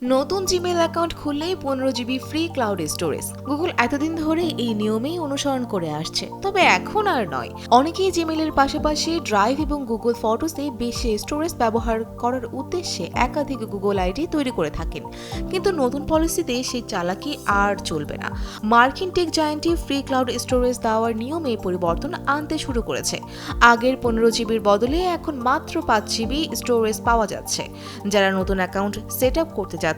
নতুন Gmail account খুললেই 15 GB free cloud storage. Google এতদিন ধরে এই নিয়মেই অনুসরণ করে আসছে, তবে এখন আর নয়। অনেকেই জিমেলের পাশাপাশি ড্রাইভ এবং গুগল ফটোসে বেশি স্টোরেজ ব্যবহার করার উদ্দেশ্যে একাধিক গুগল আইডি তৈরি করে থাকেন, কিন্তু নতুন পলিসিতে সেই চালাকি আর চলবে না। মার্কিন টেক জায়ান্টটি ফ্রি ক্লাউড স্টোরেজ দেওয়ার নিয়মে পরিবর্তন আনতে শুরু করেছে। আগের 15 GB বদলে এখন মাত্র 5 GB স্টোরেজ পাওয়া যাচ্ছে। যারা নতুন অ্যাকাউন্ট সেট আপ করতে যাচ্ছেন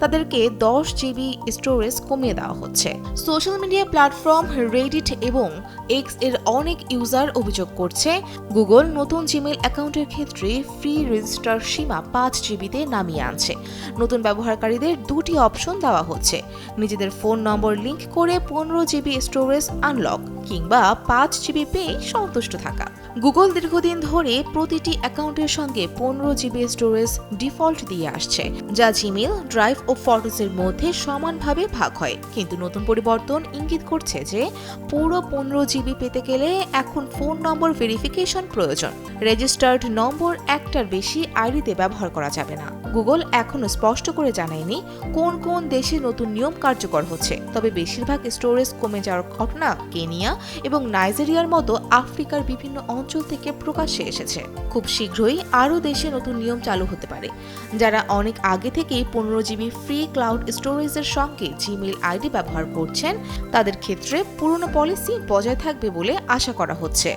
তাদেরকে 10 GB স্টোরেজ কমিয়ে দেওয়া হচ্ছে। সোশ্যাল মিডিয়া প্ল্যাটফর্ম রেডিট এবং এক্স এর অনেক ইউজার অভিযোগ করছে, গুগল নতুন জিমেল অ্যাকাউন্টের ক্ষেত্রে ফ্রি রেজিস্টার সীমা 5 GB তে নামিয়ে আনছে। নতুন ব্যবহারকারীদের দুটি অপশন দেওয়া হচ্ছে: নিজেদের ফোন নম্বর লিংক করে 15 GB স্টোরেজ আনলক কিংবা 5 GB পেয়ে সন্তুষ্ট থাকা। গুগল দীর্ঘদিন ধরে প্রতিটি অ্যাকাউন্টের সঙ্গে 15 GB স্টোরেজ ডিফল্ট দিয়ে আসছে, যা জিমেল, ড্রাইভ ও ফটোসের মধ্যে সমানভাবে ভাগ হয়। কিন্তু নতুন পরিবর্তন ইঙ্গিত করছে যে পুরো 15 GB পেতে গেলে এখন ফোন নম্বর ভেরিফিকেশন প্রয়োজন। রেজিস্টার্ড নম্বর একটার বেশি আইডিতে ব্যবহার করা যাবে না। গুগল এখনো স্পষ্ট করে জানায়নি কোন কোন দেশে নতুন নিয়ম কার্যকর হচ্ছে, তবে বেশিরভাগ স্টোরেজ কমে যাওয়ার ঘটনা কেনিয়া এবং নাইজেরিয়ার মতো আফ্রিকার বিভিন্ন অঞ্চল থেকে প্রকাশ্যে এসেছে। খুব শীঘ্রই আরও দেশে নতুন নিয়ম চালু হতে পারে। যারা অনেক আগে থেকেই 15 GB ফ্রি ক্লাউড স্টোরেজের সঙ্গে জিমেইল আইডি ব্যবহার করছেন, তাদের ক্ষেত্রে পুরনো পলিসি বজায় থাকবে বলে আশা করা হচ্ছে।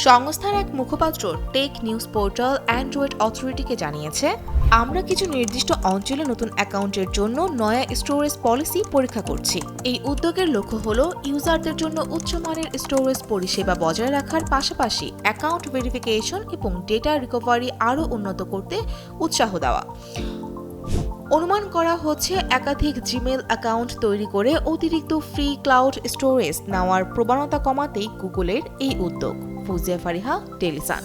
সংস্থার এক মুখপাত্র টেক নিউজ পোর্টাল অ্যান্ড্রয়েড অথরিটিকে জানিয়েছে, আমরা কিছু নির্দিষ্ট অঞ্চলে নতুন অ্যাকাউন্টের জন্য নয়া স্টোরেজ পলিসি পরীক্ষা করছি। এই উদ্যোগের লক্ষ্য হল ইউজারদের জন্য উচ্চমানের স্টোরেজ পরিষেবা বজায় রাখার পাশাপাশি অ্যাকাউন্ট ভেরিফিকেশন এবং ডেটা রিকভারি আরও উন্নত করতে উৎসাহ দেওয়া। অনুমান করা হচ্ছে একাধিক জিমেল অ্যাকাউন্ট তৈরি করে অতিরিক্ত ফ্রি ক্লাউড স্টোরেজ নেওয়ার প্রবণতা কমাতেই গুগলের এই উদ্যোগ। ফুজিয়া ফারিহা, ডেইলি সান।